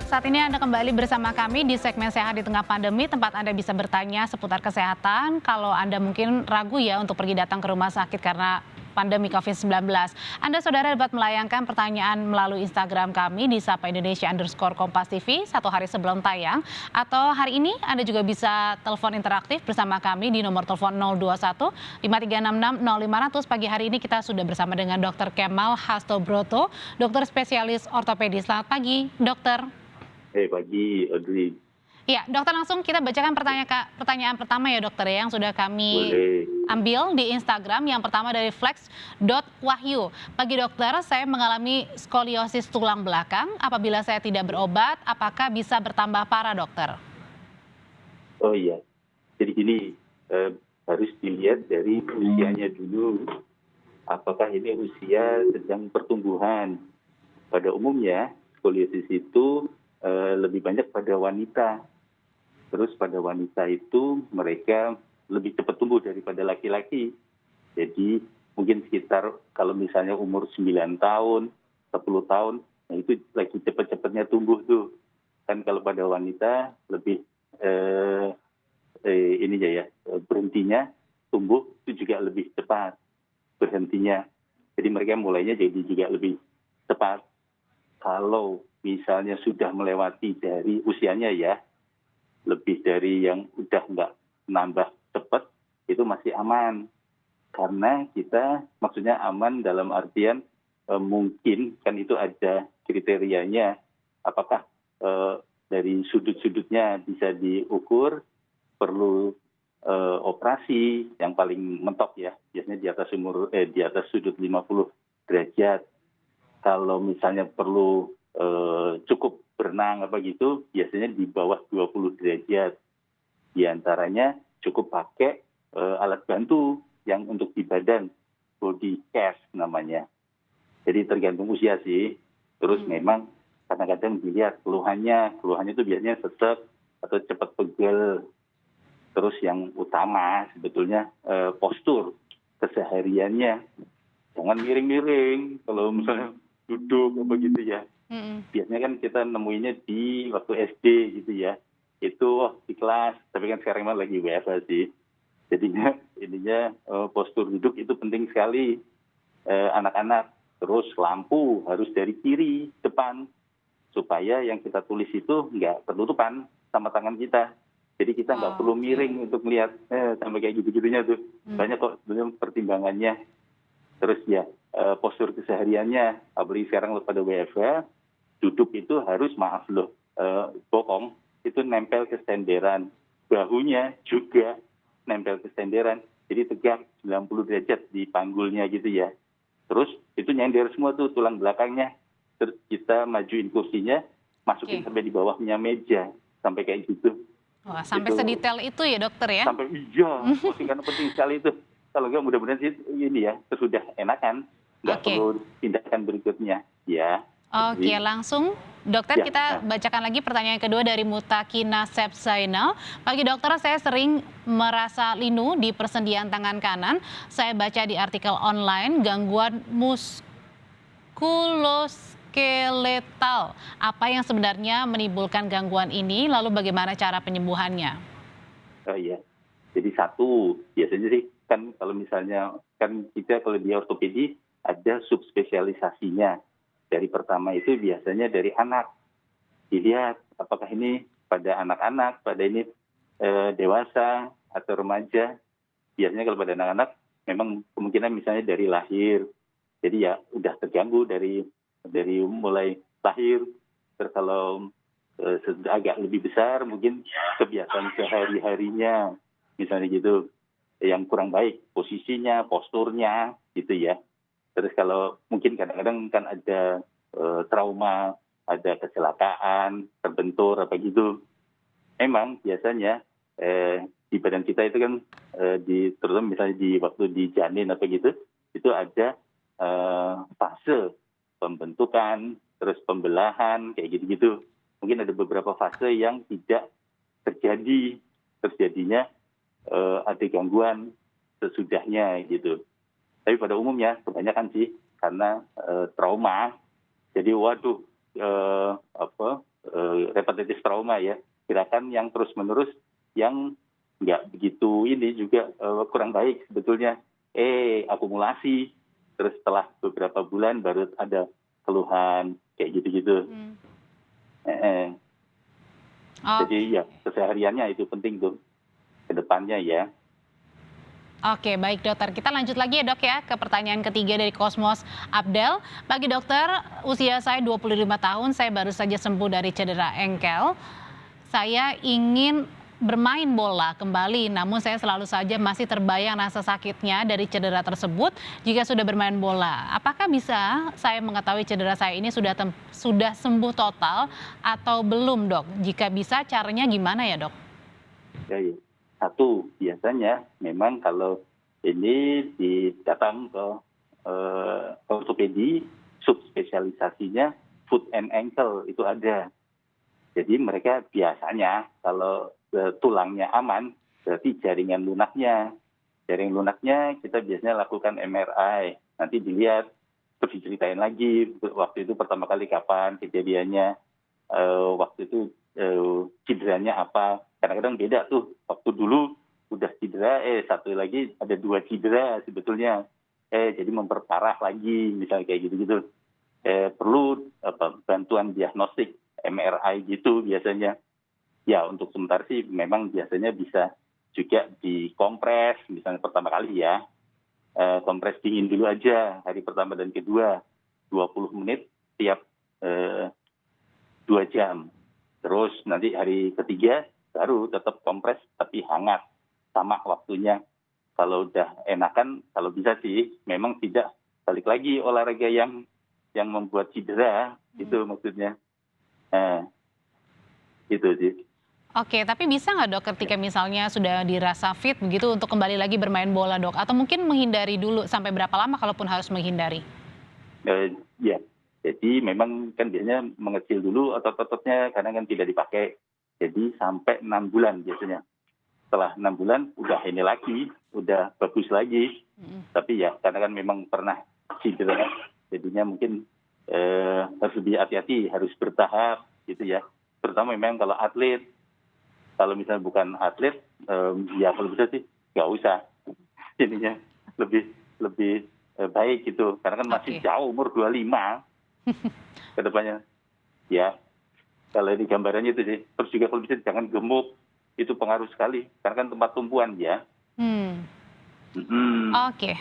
Saat ini Anda kembali bersama kami di segmen Sehat di Tengah Pandemi, tempat Anda bisa bertanya seputar kesehatan. Kalau Anda mungkin ragu ya untuk pergi datang ke rumah sakit karena pandemi COVID-19. Anda saudara dapat melayangkan pertanyaan melalui Instagram kami di @sapa_indonesia_kompas_tv 1 hari sebelum tayang. Atau hari ini Anda juga bisa telepon interaktif bersama kami di nomor telepon 021 5366 0500. Pagi hari ini kita sudah bersama dengan Dr. Kemal Hastobroto, dokter spesialis ortopedi. Selamat pagi, dokter. Pagi, Audrey. Ya, dokter, langsung kita bacakan pertanyaan pertama ya dokter ya, yang sudah kami Boleh. ambil di Instagram. Yang pertama dari flex.wahyu. Pagi dokter, saya mengalami skoliosis tulang belakang. Apabila saya tidak berobat, apakah bisa bertambah parah dokter? Oh iya, jadi gini, harus dilihat dari usianya dulu. Apakah ini usia sedang pertumbuhan? Pada umumnya, skoliosis itu lebih banyak pada wanita. Terus pada wanita itu mereka lebih cepat tumbuh daripada laki-laki. Jadi mungkin sekitar kalau misalnya umur 9 tahun, 10 tahun, nah itu lagi cepat-cepatnya tumbuh tuh. Kan kalau pada wanita lebih berhentinya tumbuh itu juga lebih cepat berhentinya. Jadi mereka mulainya jadi juga lebih cepat. Kalau misalnya sudah melewati dari usianya ya, lebih dari yang udah nggak nambah cepat, itu masih aman. Karena kita maksudnya aman dalam artian mungkin kan itu ada kriterianya. Apakah dari sudut-sudutnya bisa diukur, perlu operasi yang paling mentok ya, biasanya di atas sudut 50 derajat. Kalau misalnya perlu cukup berenang apa gitu, biasanya di bawah 20 derajat. Di antaranya cukup pakai alat bantu yang untuk di badan, body cast namanya. Jadi tergantung usia sih. Terus memang kadang-kadang dilihat keluhannya itu biasanya sesek atau cepat pegel. Terus yang utama sebetulnya postur kesehariannya. Jangan miring-miring kalau misalnya duduk apa gitu ya. Biasanya kan kita nemuinya di waktu SD gitu ya. Itu di kelas, tapi kan sekarang lagi WFH sih. Jadinya ininya postur duduk itu penting sekali anak-anak. Terus lampu harus dari kiri depan supaya yang kita tulis itu nggak tertutupan sama tangan kita. Jadi kita nggak perlu miring untuk melihat sampai kayak gitu-gitunya tuh. Banyak kok sebenarnya pertimbangannya. Terus ya postur kesehariannya, apalagi sekarang pada WFH, duduk itu harus bokong itu nempel ke stenderan, bahunya juga nempel ke stenderan, jadi tegak 90 derajat di panggulnya gitu ya. Terus itu nyender semua tuh tulang belakangnya. Terus kita majuin kursinya, masukin sampai di bawahnya meja, sampai kayak gitu. Wah, sampai sedetail itu ya dokter ya? Sampai karena penting sekali itu. Kalau nggak mudah-mudahan sih ini ya, sesudah enakan, nggak perlu tindakan berikutnya ya. Oke, langsung dokter Ya. kita bacakan lagi pertanyaan kedua dari Mutakina Sepsainal. Pagi dokter, saya sering merasa linu di persendian tangan kanan. Saya baca di artikel online gangguan muskuloskeletal. Apa yang sebenarnya menimbulkan gangguan ini? Lalu bagaimana cara penyembuhannya? Oh iya. Jadi satu, biasanya sih kan kalau misalnya kan kita kalau di ortopedi ada subspesialisasinya. Dari pertama itu biasanya dari anak. Dilihat apakah ini pada anak-anak, pada ini dewasa atau remaja. Biasanya kalau pada anak-anak memang kemungkinan misalnya dari lahir. Jadi ya udah terganggu dari mulai lahir. Terus kalau sudah agak lebih besar mungkin kebiasaan sehari-harinya misalnya gitu yang kurang baik, posisinya, posturnya gitu ya. Terus kalau mungkin kadang-kadang kan ada trauma, ada kecelakaan, terbentur apa gitu. Memang biasanya di badan kita itu kan terutama misalnya di waktu di janin apa gitu, itu ada fase pembentukan, terus pembelahan kayak gitu-gitu. Mungkin ada beberapa fase yang tidak terjadinya ada gangguan sesudahnya gitu. Tapi pada umumnya kebanyakan sih karena trauma. Jadi repetitif trauma ya, gerakan yang terus-menerus yang nggak begitu ini juga kurang baik sebetulnya. Akumulasi, terus setelah beberapa bulan baru ada keluhan kayak gitu-gitu. Eh, Jadi Oke. ya kesehariannya itu penting tuh ke depannya ya. Oke, baik dokter. Kita lanjut lagi ya dok ya ke pertanyaan ketiga dari Kosmos Abdel. Bagi dokter, usia saya 25 tahun, saya baru saja sembuh dari cedera engkel. Saya ingin bermain bola kembali, namun saya selalu saja masih terbayang rasa sakitnya dari cedera tersebut jika sudah bermain bola. Apakah bisa saya mengetahui cedera saya ini sudah sembuh total atau belum dok? Jika bisa, caranya gimana ya dok? Ya, ya. Satu, biasanya memang kalau ini datang ke ortopedi, subspesialisasinya foot and ankle itu ada. Jadi mereka biasanya kalau tulangnya aman, berarti jaringan lunaknya. Jaringan lunaknya kita biasanya lakukan MRI. Nanti dilihat, terus diceritain lagi waktu itu pertama kali kapan kejadiannya, waktu itu cederanya apa. Kadang-kadang beda tuh, waktu dulu udah cedera, satu lagi ada 2 cedera sebetulnya. Jadi memperparah lagi, misalnya kayak gitu-gitu. Perlu bantuan diagnostik, MRI gitu biasanya. Ya untuk sementara sih memang biasanya bisa juga dikompres, misalnya pertama kali ya. Kompres dingin dulu aja hari pertama dan kedua, 20 menit tiap 2 jam. Terus nanti hari ketiga baru tetap kompres tapi hangat, sama waktunya. Kalau udah enakan, kalau bisa sih memang tidak balik lagi olahraga yang membuat cedera, itu maksudnya. Itu sih. Oke, tapi bisa nggak dok ketika misalnya sudah dirasa fit begitu untuk kembali lagi bermain bola dok? Atau mungkin menghindari dulu sampai berapa lama kalaupun harus menghindari? Ya, jadi memang kan biasanya mengecil dulu otot-ototnya karena kan tidak dipakai. Jadi sampai 6 bulan biasanya. Setelah 6 bulan udah ini lagi, udah bagus lagi. Tapi ya karena kan memang pernah cedera, jadinya mungkin harus lebih hati-hati, harus bertahap gitu ya. Terutama memang kalau atlet, kalau misalnya bukan atlet, ya kalau bisa sih nggak usah. Jadinya lebih lebih baik gitu, karena kan masih Oke. jauh umur 25 ke depannya. Ya, kalau ini gambarannya itu sih. Terus juga kalau bisa jangan gemuk, itu pengaruh sekali, karena kan tempat tumpuan ya. Hmm. Mm-mm. Oke,